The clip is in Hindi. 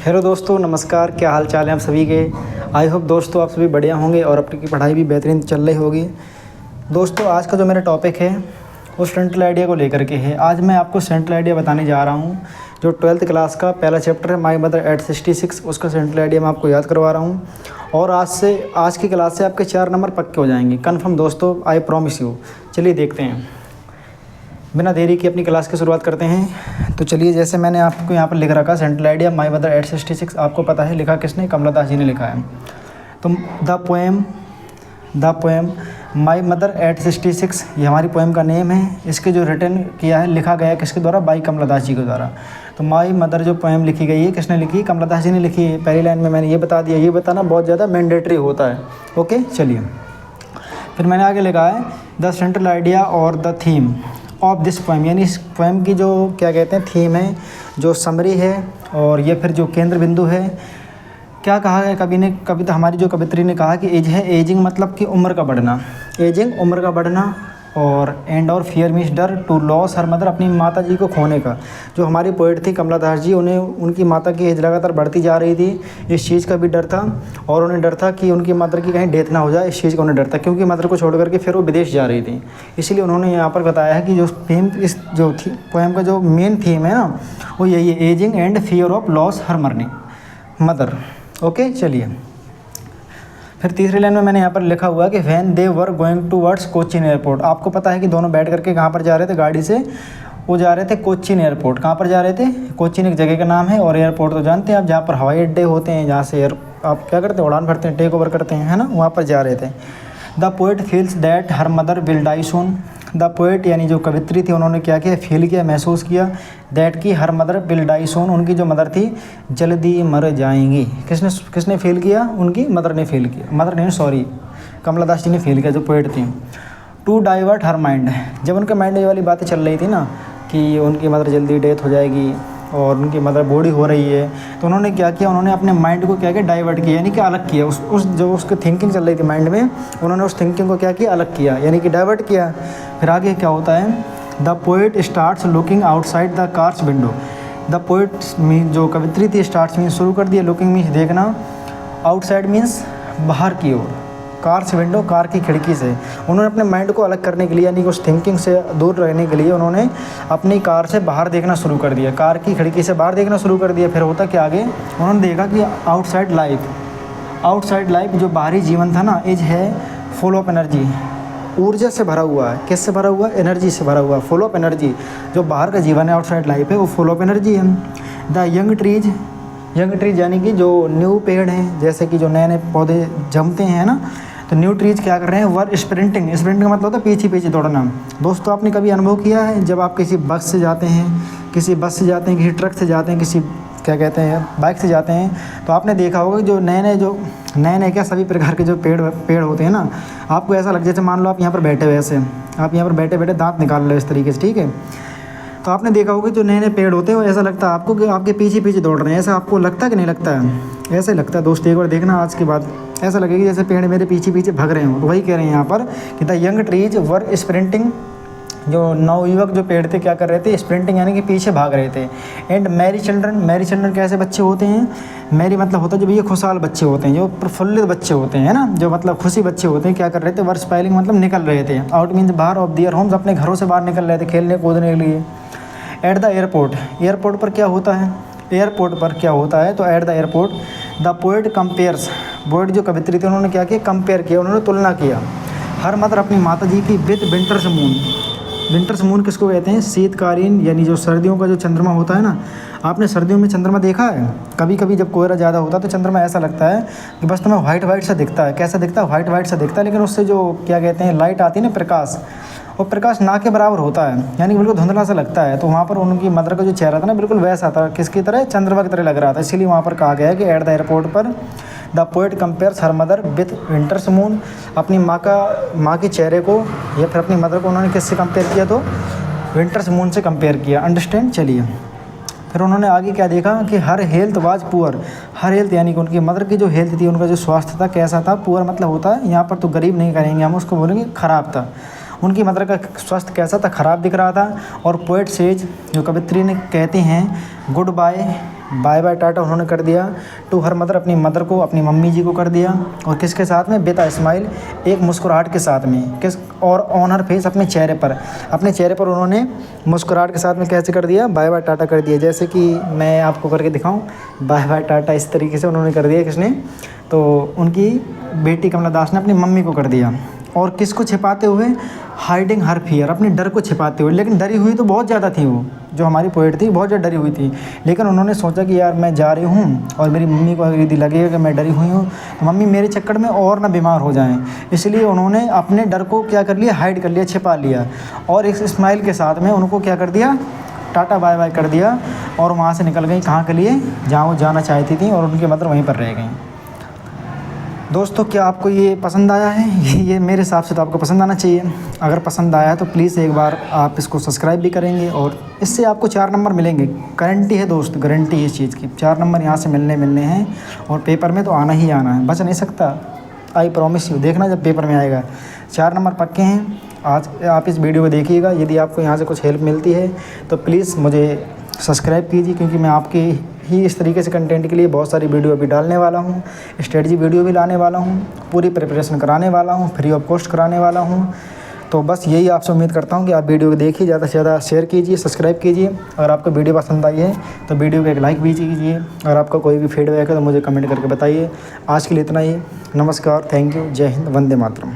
हेलो दोस्तों, नमस्कार। क्या हाल चाल है आप सभी के। आई होप दोस्तों आप सभी बढ़िया होंगे और अपनी पढ़ाई भी बेहतरीन चल रही होगी। दोस्तों आज का जो मेरा टॉपिक है वो सेंट्रल आइडिया को लेकर के है। आज मैं आपको सेंट्रल आइडिया बताने जा रहा हूँ। जो 12th क्लास का पहला चैप्टर है माई मदर एट 66, उसका सेंट्रल आइडिया मैं आपको याद करवा रहा हूँ। और आज की क्लास से आपके 4 नंबर पक्के हो जाएंगे, कन्फर्म दोस्तों, आई प्रॉमिस यू। चलिए देखते हैं, बिना देरी की अपनी क्लास की शुरुआत करते हैं। तो चलिए, जैसे मैंने आपको यहाँ पर लिख रखा central idea my mother eight 66, आपको पता है लिखा किसने, कमला दास जी ने लिखा है। तो the poem my mother eight 66 ये हमारी पोएम का नेम है। इसके जो रिटर्न किया है, लिखा गया है किसके द्वारा, बाई कमला दास जी के द्वारा। तो माई मदर जो पोएम लिखी गई है किसने लिखी, कमला दास जी ने लिखी है। पहली लाइन में मैंने ये बता दिया, ये बताना बहुत ज़्यादा मैंडेटरी होता है। ओके, चलिए फिर मैंने आगे लिखा है द सेंट्रल आइडिया और the theme of this poem, यानी इस पोएम की जो क्या कहते हैं थीम है, जो समरी है और ये फिर जो केंद्र बिंदु है। क्या कहा है कविता हमारी जो कवित्री ने कहा कि एज है, एजिंग मतलब कि उम्र का बढ़ना, एजिंग उम्र का बढ़ना। और एंड और फियर मीन्स डर, टू लॉस हर मदर अपनी माता जी को खोने का। जो हमारी पोइट थी कमला दास जी, उन्हें उनकी माता की एज लगातार बढ़ती जा रही थी, इस चीज़ का भी डर था। और उन्हें डर था कि उनकी मदर की कहीं डेथ ना हो जाए, इस चीज़ का उन्हें डर था, क्योंकि मदर को छोड़ करके फिर वो विदेश जा रही थी। इसलिए उन्होंने यहाँ पर बताया है कि जो थीम, इस जो थी पोएम का जो मेन थीम है ना, वो यही है, ageing and fear of loss her mother. Okay, चलिए फिर तीसरी लाइन में मैंने यहाँ पर लिखा हुआ कि when they were going towards Cochin airport. आपको पता है कि दोनों बैठ करके कहाँ पर जा रहे थे, गाड़ी से वो जा रहे थे कोचीन एयरपोर्ट। कहाँ पर जा रहे थे, कोचीन एक जगह का नाम है, और एयरपोर्ट तो जानते हैं आप, जहाँ पर हवाई अड्डे होते हैं, जहाँ से आप क्या करते हैं, उड़ान भरते हैं, टेक ओवर करते हैं, है ना, वहाँ पर जा रहे थे। The poet feels that her mother will die soon. The poet यानी जो कवित्री थी, उन्होंने क्या किया, फील किया, महसूस किया, दैट की हर मदर विल डाई सून, उनकी जो मदर थी जल्दी मर जाएंगी। किसने फील किया, उनकी मदर ने फील किया, मदर ने सॉरी कमला दास जी ने फील किया, जो पोइट थी। टू डाइवर्ट हर माइंड, जब उनके माइंड में ये वाली बातें चल रही थी ना कि उनकी मदर जल्दी डेथ हो जाएगी और उनकी मदर बूढ़ी हो रही है, तो उन्होंने क्या किया, उन्होंने अपने माइंड को क्या किया, डाइवर्ट किया, यानी कि अलग किया। उस जो उसकी थिंकिंग चल रही थी माइंड में, उन्होंने उस थिंकिंग को क्या किया, अलग किया, यानी कि डाइवर्ट किया। फिर आगे क्या होता है, the poet starts looking outside the cars window. The poet mean जो कवित्री थी, स्टार्ट्स मीन शुरू कर दिया, लुकिंग मीन्स देखना, आउटसाइड मीन्स बाहर की ओर, कार से विंडो कार की खिड़की से। उन्होंने अपने माइंड को अलग करने के लिए, यानी कि उस थिंकिंग से दूर रहने के लिए, उन्होंने अपनी कार से बाहर देखना शुरू कर दिया, कार की खिड़की से बाहर देखना शुरू कर दिया। फिर होता क्या आगे, उन्होंने देखा कि आउटसाइड लाइफ जो बाहरी जीवन था ना, इज है फुल ऑफ एनर्जी, ऊर्जा से भरा हुआ है। किससे भरा हुआ, एनर्जी से भरा हुआ, फुल ऑफ एनर्जी। जो बाहर का जीवन है, आउटसाइड लाइफ है, वो फुल ऑफ एनर्जी है। द यंग ट्रीज यानी कि जो न्यू पेड़ हैं, जैसे कि जो नए नए पौधे जमते हैं ना, तो न्यू ट्रीज क्या कर रहे हैं, वर स्प्रिंटिंग का मतलब होता है पीछे दौड़ना। दोस्तों आपने कभी अनुभव किया है, जब आप किसी बस से जाते हैं, किसी ट्रक से जाते हैं, किसी क्या कहते हैं बाइक से जाते हैं, तो आपने देखा होगा कि जो नए क्या सभी प्रकार के जो पेड़ होते हैं ना, आपको ऐसा लग, जैसे मान लो आप यहाँ पर बैठे हुए, ऐसे आप यहाँ पर बैठे बैठे दांत निकाल रहे हो इस तरीके से, ठीक है। तो आपने देखा होगा जो नए पेड़ होते हैं, वो ऐसा लगता है आपको कि आपके पीछे दौड़ रहे हैं। ऐसा आपको लगता है कि नहीं लगता है, ऐसे लगता है दोस्त। एक बार देखना आज के बाद, ऐसा लगेगा जैसे पेड़ मेरे पीछे भाग रहे हों। तो वही कह रहे हैं यहाँ पर कि the young trees were sprinting, जो नवयुवक जो पेड़ थे क्या कर रहे थे, स्प्रिंटिंग यानी कि पीछे भाग रहे थे। एंड मैरी चिल्ड्रन कैसे बच्चे होते हैं, मैरी मतलब होता है जब ये खुशहाल बच्चे होते हैं, जो प्रफुल्लित बच्चे होते हैं, है ना, जो मतलब खुशी बच्चे होते हैं, क्या कर रहे थे, वर स्पाइलिंग मतलब निकल रहे थे, आउट मीन्स बाहर, ऑफ दियर होम्स अपने घरों से बाहर निकल रहे थे खेलने कूदने के लिए। एट द एयरपोर्ट पर क्या होता है, तो at the airport the poet compares, poet जो कवित्री थी उन्होंने क्या किया, कंपेयर किया, उन्होंने तुलना किया, हर मदर अपनी माता जी की विद विंटर्स मून किसको कहते हैं, शीतकालीन, यानी जो सर्दियों का जो चंद्रमा होता है ना। आपने सर्दियों में चंद्रमा देखा है, कभी कभी जब कोहरा ज़्यादा होता है तो चंद्रमा ऐसा लगता है कि बस तुम्हें वाइट सा दिखता है। कैसा दिखता है, वाइट सा दिखता है, लेकिन उससे जो क्या कहते हैं लाइट आती है ना, प्रकाश, और प्रकाश ना के बराबर होता है, यानी बिल्कुल धुंधला सा लगता है। तो वहाँ पर उनकी मदर का जो चेहरा था ना, बिल्कुल वैसा था, किसकी तरह, चंद्रमा की तरह लग रहा था। इसीलिए वहाँ पर कहा गया है कि एट द एयरपोर्ट पर the poet compares her mother with winters moon, अपनी माँ के चेहरे को या फिर अपनी मदर को उन्होंने किससे कंपेयर किया, तो विंटर्स मून से कंपेयर किया। अंडरस्टैंड। चलिए फिर उन्होंने आगे क्या देखा कि her health was poor, her health यानी कि उनकी मदर की जो हेल्थ थी, उनका जो स्वास्थ्य था कैसा था, पुअर मतलब होता है यहाँ पर तो गरीब नहीं करेंगे हम, उसको बोलेंगे ख़राब था। उनकी मदर का स्वास्थ्य कैसा था, ख़राब दिख रहा था। और पोइट सेज जो कवित्री ने कहते हैं, गुड बाय बाय बाय टाटा उन्होंने कर दिया टू हर मदर, अपनी मदर को, अपनी मम्मी जी को कर दिया। और किसके साथ में? विद अ स्माइल, एक मुस्कुराहट के साथ में। किस और ऑन हर फेस, अपने चेहरे पर उन्होंने मुस्कुराहट के साथ में कैसे कर दिया? बाय बाय टाटा कर दिया। जैसे कि मैं आपको करके दिखाऊं, बाय बाय टाटा इस तरीके से उन्होंने कर दिया। किसने? तो उनकी बेटी कमला दास ने अपनी मम्मी को कर दिया। और किसको छिपाते हुए? हाइडिंग हर फियर, अपने डर को छिपाते हुए। लेकिन डरी हुई तो बहुत ज़्यादा थी वो, जो हमारी पोएट थी बहुत ज़्यादा डरी हुई थी। लेकिन उन्होंने सोचा कि यार मैं जा रही हूँ और मेरी मम्मी को अगर यदि लगेगा कि मैं डरी हुई हूँ तो मम्मी मेरे चक्कर में और ना बीमार हो जाएं, इसलिए उन्होंने अपने डर को क्या कर लिया? हाइड कर लिया, छिपा लिया। और एक स्माइल के साथ में उनको क्या कर दिया? टाटा बाय बाय कर दिया। और वहाँ से निकल गई कहाँ के लिए? जहाँ वो जाना चाहती थी, और उनकी मदर वहीं पर रह गई। दोस्तों, क्या आपको ये पसंद आया है? ये मेरे हिसाब से तो आपको पसंद आना चाहिए। अगर पसंद आया तो प्लीज़ एक बार आप इसको सब्सक्राइब भी करेंगे, और इससे आपको 4 नंबर मिलेंगे। गारंटी है दोस्त, गारंटी है इस चीज़ की। 4 नंबर यहाँ से मिलने हैं, और पेपर में तो आना ही आना है, बच नहीं सकता। आई प्रॉमिस यू, देखना जब पेपर में आएगा 4 नंबर पक्के हैं। आज आप इस वीडियो को देखिएगा। यदि आपको यहाँ से कुछ हेल्प मिलती है तो प्लीज़ मुझे सब्सक्राइब कीजिए, क्योंकि मैं आपके ही इस तरीके से कंटेंट के लिए बहुत सारी वीडियो अभी डालने वाला हूँ। स्ट्रेटजी वीडियो भी लाने वाला हूँ, पूरी प्रिपरेशन कराने वाला हूँ, फ्री ऑफ कॉस्ट कराने वाला हूँ। तो बस यही आपसे उम्मीद करता हूँ कि आप वीडियो को देखिए, ज़्यादा से ज़्यादा शेयर कीजिए, सब्सक्राइब कीजिए। अगर आपको वीडियो पसंद आई है तो वीडियो को एक लाइक भी कीजिए। अगर आपका कोई भी फीडबैक है तो मुझे कमेंट करके बताइए। आज के लिए इतना ही। नमस्कार, थैंक यू, जय हिंद, वंदे मातरम।